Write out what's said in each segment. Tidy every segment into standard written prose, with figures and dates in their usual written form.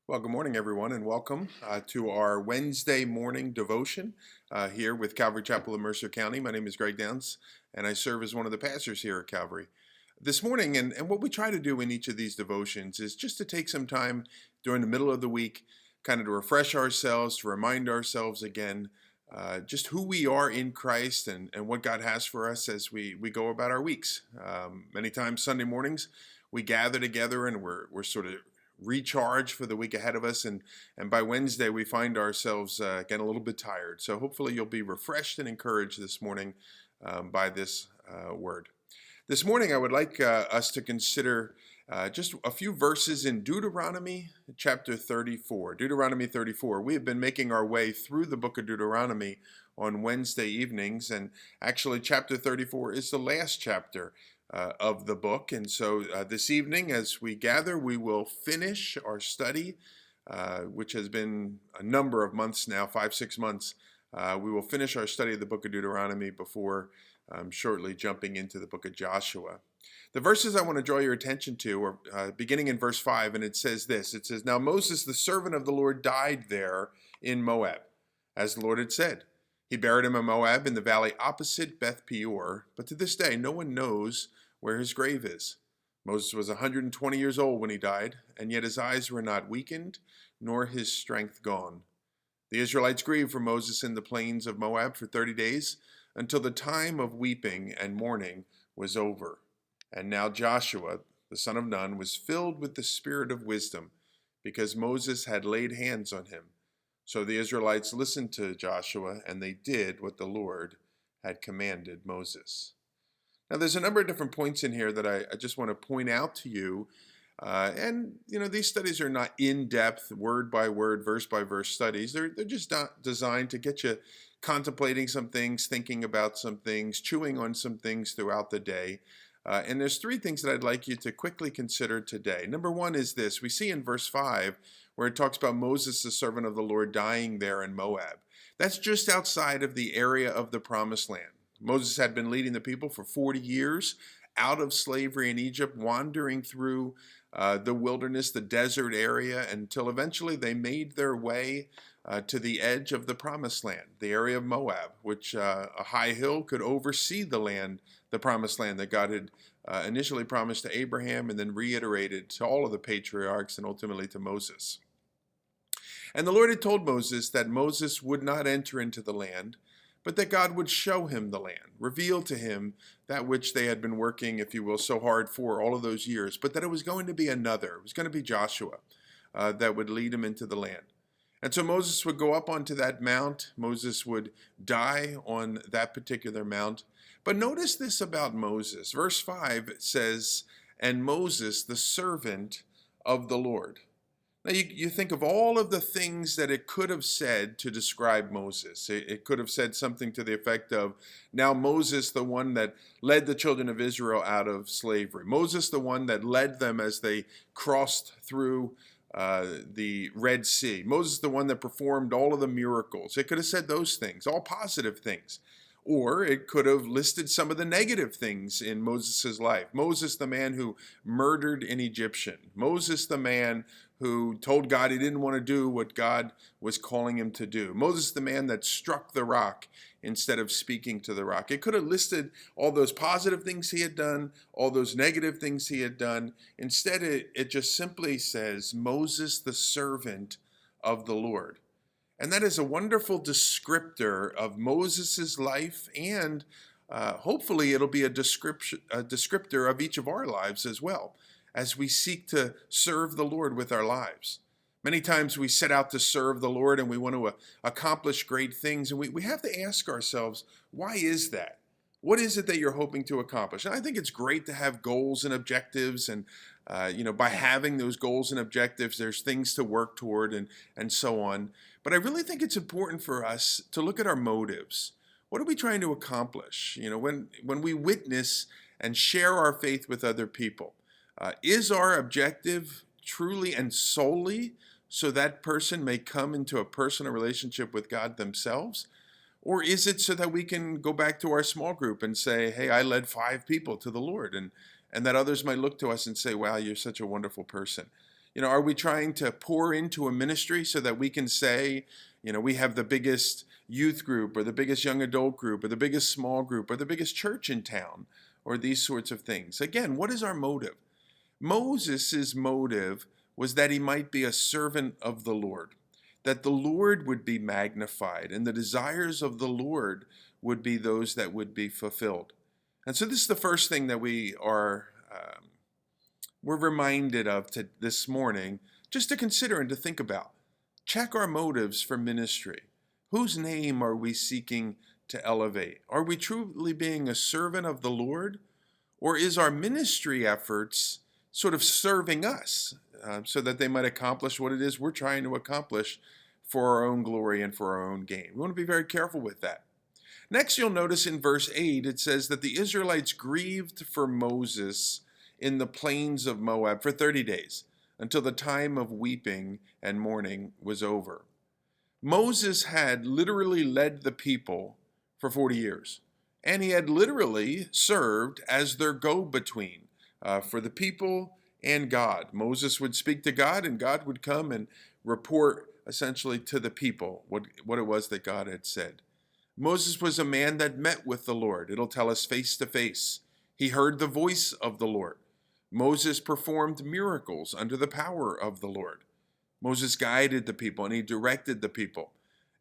Well, good morning, everyone, and welcome to our Wednesday morning devotion here with Calvary Chapel in Mercer County. My name is Greg Downs, and I serve as one of the pastors here at Calvary. This morning, and what we try to do in each of these devotions is just to take some time during the middle of the week, kind of to refresh ourselves, to remind ourselves again just who we are in Christ and what God has for us as we go about our weeks. Many times, Sunday mornings, we gather together and we're sort of recharge for the week ahead of us, and by Wednesday we find ourselves getting a little bit tired. So hopefully you'll be refreshed and encouraged this morning by this word. This morning I would like us to consider just a few verses in Deuteronomy chapter 34. Deuteronomy 34. We have been making our way through the book of Deuteronomy on Wednesday evenings, and actually chapter 34 is the last chapter of the book. And so this evening, as we gather, we will finish our study, which has been a number of months now, 5-6 months. We will finish our study of the book of Deuteronomy before shortly jumping into the book of Joshua. The verses I want to draw your attention to are beginning in verse 5, and it says this. It says, "Now Moses, the servant of the Lord, died there in Moab, as the Lord had said. He buried him in Moab in the valley opposite Beth Peor, but to this day no one knows where his grave is. Moses was 120 years old when he died, and yet his eyes were not weakened, nor his strength gone. The Israelites grieved for Moses in the plains of Moab for 30 days, until the time of weeping and mourning was over. And now Joshua, the son of Nun, was filled with the spirit of wisdom, because Moses had laid hands on him. So the Israelites listened to Joshua, and they did what the Lord had commanded Moses." Now, there's a number of different points in here that I just want to point out to you. These studies are not in-depth, word by word, verse by verse studies. They're just not designed to get you contemplating some things, thinking about some things, chewing on some things throughout the day. And there's three things that I'd like you to quickly consider today. Number one is this. We see in verse 5 where it talks about Moses, the servant of the Lord, dying there in Moab. That's just outside of the area of the Promised Land. Moses had been leading the people for 40 years out of slavery in Egypt, wandering through the wilderness, the desert area, until eventually they made their way to the edge of the Promised Land, the area of Moab, which a high hill could oversee the land, the Promised Land that God had initially promised to Abraham and then reiterated to all of the patriarchs and ultimately to Moses. And the Lord had told Moses that Moses would not enter into the land, but that God would show him the land, reveal to him that which they had been working, if you will, so hard for all of those years, but that it was going to be another. It was going to be Joshua that would lead him into the land. And so Moses would go up onto that mount. Moses would die on that particular mount. But notice this about Moses. Verse 5 says, "And Moses, the servant of the Lord." Now, you think of all of the things that it could have said to describe Moses. It could have said something to the effect of, now Moses, the one that led the children of Israel out of slavery. Moses, the one that led them as they crossed through the Red Sea. Moses, the one that performed all of the miracles. It could have said those things, all positive things. Or it could have listed some of the negative things in Moses' life. Moses, the man who murdered an Egyptian. Moses, the man who told God he didn't want to do what God was calling him to do. Moses, the man that struck the rock instead of speaking to the rock. It could have listed all those positive things he had done, all those negative things he had done. Instead, it just simply says, Moses, the servant of the Lord. And that is a wonderful descriptor of Moses' life, and hopefully it'll be a descriptor of each of our lives as well, as we seek to serve the Lord with our lives. Many times we set out to serve the Lord and we want to accomplish great things, and we have to ask ourselves, why is that? What is it that you're hoping to accomplish? And I think it's great to have goals and objectives, and by having those goals and objectives, there's things to work toward and so on. But I really think it's important for us to look at our motives. What are we trying to accomplish? When we witness and share our faith with other people, is our objective truly and solely so that person may come into a personal relationship with God themselves? Or is it so that we can go back to our small group and say, hey, I led 5 people to the Lord, and that others might look to us and say, wow, you're such a wonderful person. Are we trying to pour into a ministry so that we can say, we have the biggest youth group or the biggest young adult group or the biggest small group or the biggest church in town or these sorts of things? Again, what is our motive? Moses' motive was that he might be a servant of the Lord, that the Lord would be magnified and the desires of the Lord would be those that would be fulfilled. And so this is the first thing that we're reminded of this morning, just to consider and to think about. Check our motives for ministry. Whose name are we seeking to elevate? Are we truly being a servant of the Lord? Or is our ministry efforts sort of serving us so that they might accomplish what it is we're trying to accomplish for our own glory and for our own gain? We want to be very careful with that. Next, you'll notice in verse 8, it says that the Israelites grieved for Moses in the plains of Moab for 30 days, until the time of weeping and mourning was over. Moses had literally led the people for 40 years, and he had literally served as their go-between for the people and God. Moses would speak to God, and God would come and report essentially to the people what it was that God had said. Moses was a man that met with the Lord. It'll tell us face to face. He heard the voice of the Lord. Moses performed miracles under the power of the Lord. Moses guided the people and he directed the people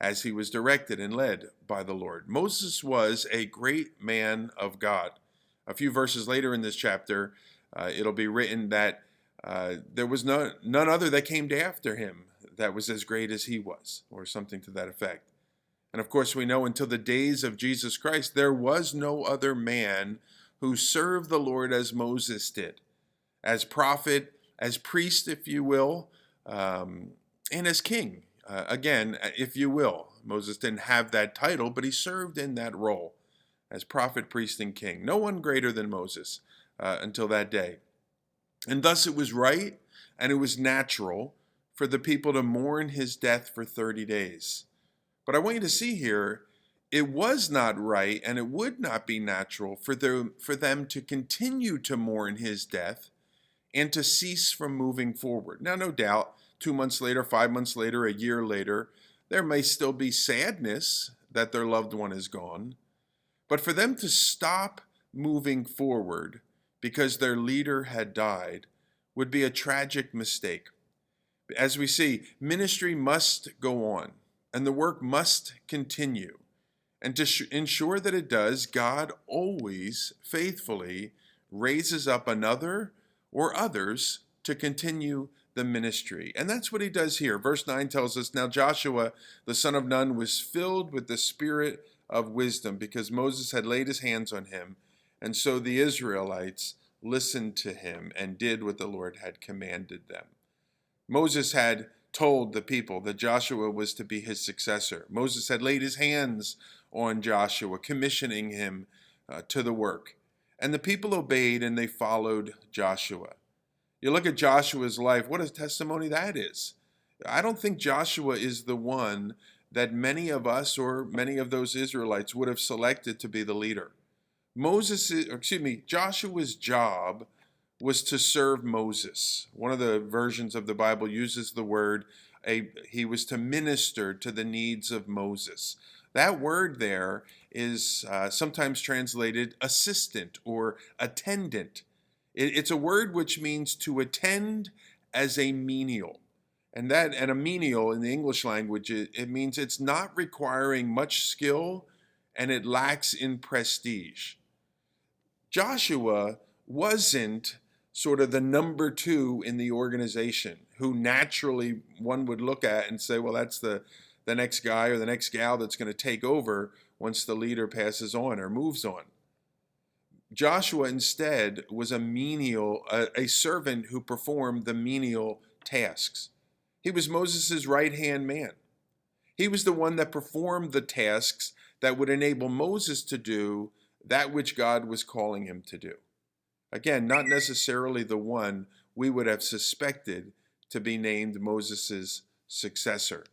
as he was directed and led by the Lord. Moses was a great man of God. A few verses later in this chapter, it'll be written that there was none other that came after him that was as great as he was, or something to that effect. And of course, we know until the days of Jesus Christ, there was no other man who served the Lord as Moses did, as prophet, as priest, if you will, and as king, again, if you will. Moses didn't have that title, but he served in that role as prophet, priest, and king. No one greater than Moses until that day. And thus it was right and it was natural for the people to mourn his death for 30 days. But I want you to see here, it was not right and it would not be natural for them to continue to mourn his death and to cease from moving forward. Now, no doubt, 2 months later, 5 months later, a year later, there may still be sadness that their loved one is gone. But for them to stop moving forward because their leader had died would be a tragic mistake. As we see, ministry must go on, and the work must continue. And to ensure that it does, God always faithfully raises up another or others to continue the ministry. And that's what he does here. Verse 9 tells us, "Now Joshua, the son of Nun, was filled with the spirit of wisdom because Moses had laid his hands on him. And so the Israelites listened to him and did what the Lord had commanded them." Moses had told the people that Joshua was to be his successor. Moses had laid his hands on Joshua, commissioning him to the work. And the people obeyed and they followed Joshua. You look at Joshua's life, what a testimony that is. I don't think Joshua is the one that many of us or many of those Israelites would have selected to be the leader. Joshua's job was to serve Moses. One of the versions of the Bible uses the word, he was to minister to the needs of Moses. That word there is sometimes translated assistant or attendant. It's a word which means to attend as a menial. And a menial in the English language, it means it's not requiring much skill and it lacks in prestige. Joshua wasn't sort of the number two in the organization who naturally one would look at and say, well, that's the next guy or the next gal that's going to take over once the leader passes on or moves on. Joshua instead was a menial, a servant who performed the menial tasks. He was Moses' right-hand man. He was the one that performed the tasks that would enable Moses to do that which God was calling him to do. Again, not necessarily the one we would have suspected to be named Moses' successor.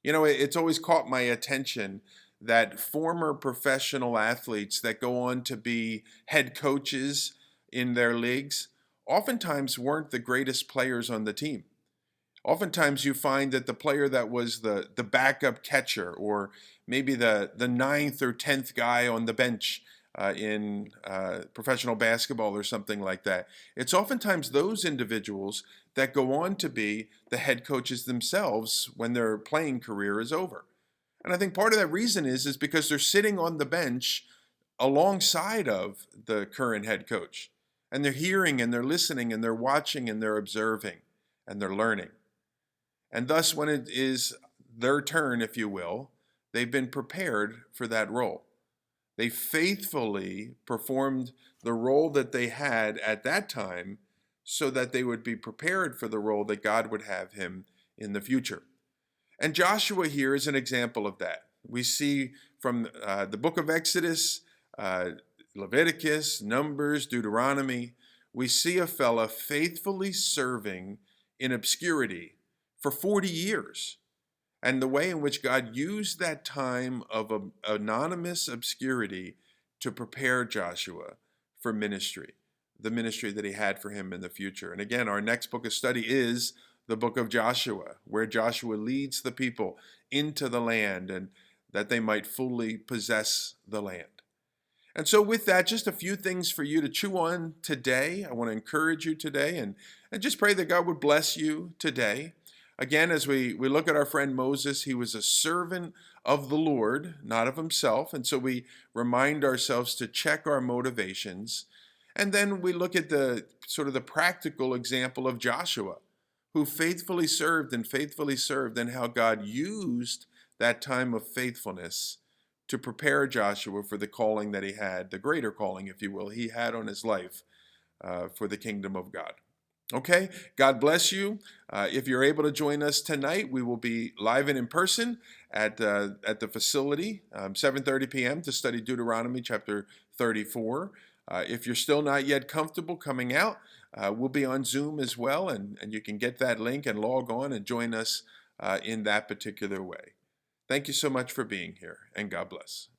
It's always caught my attention that former professional athletes that go on to be head coaches in their leagues oftentimes weren't the greatest players on the team. Oftentimes you find that the player that was the backup catcher, or maybe the ninth or 10th guy on the bench in professional basketball or something like that, it's oftentimes those individuals that go on to be the head coaches themselves when their playing career is over. And I think part of that reason is because they're sitting on the bench alongside of the current head coach. And they're hearing and they're listening and they're watching and they're observing and they're learning. And thus, when it is their turn, if you will, they've been prepared for that role. They faithfully performed the role that they had at that time so that they would be prepared for the role that God would have him in the future. And Joshua here is an example of that. We see from the book of Exodus, Leviticus, Numbers, Deuteronomy, we see a fella faithfully serving in obscurity for 40 years. And the way in which God used that time of anonymous obscurity to prepare Joshua for ministry, the ministry that he had for him in the future. And again, our next book of study is the book of Joshua, where Joshua leads the people into the land and that they might fully possess the land. And so with that, just a few things for you to chew on today. I want to encourage you today and just pray that God would bless you today. Again, as we look at our friend Moses, he was a servant of the Lord, not of himself. And so we remind ourselves to check our motivations. And then we look at the sort of the practical example of Joshua, who faithfully served, and how God used that time of faithfulness to prepare Joshua for the calling that he had, the greater calling, if you will, he had on his life for the kingdom of God. Okay, God bless you. If you're able to join us tonight, we will be live and in person at the facility, 7:30 p.m. to study Deuteronomy chapter 34. If you're still not yet comfortable coming out, we'll be on Zoom as well, and you can get that link and log on and join us in that particular way. Thank you so much for being here, and God bless.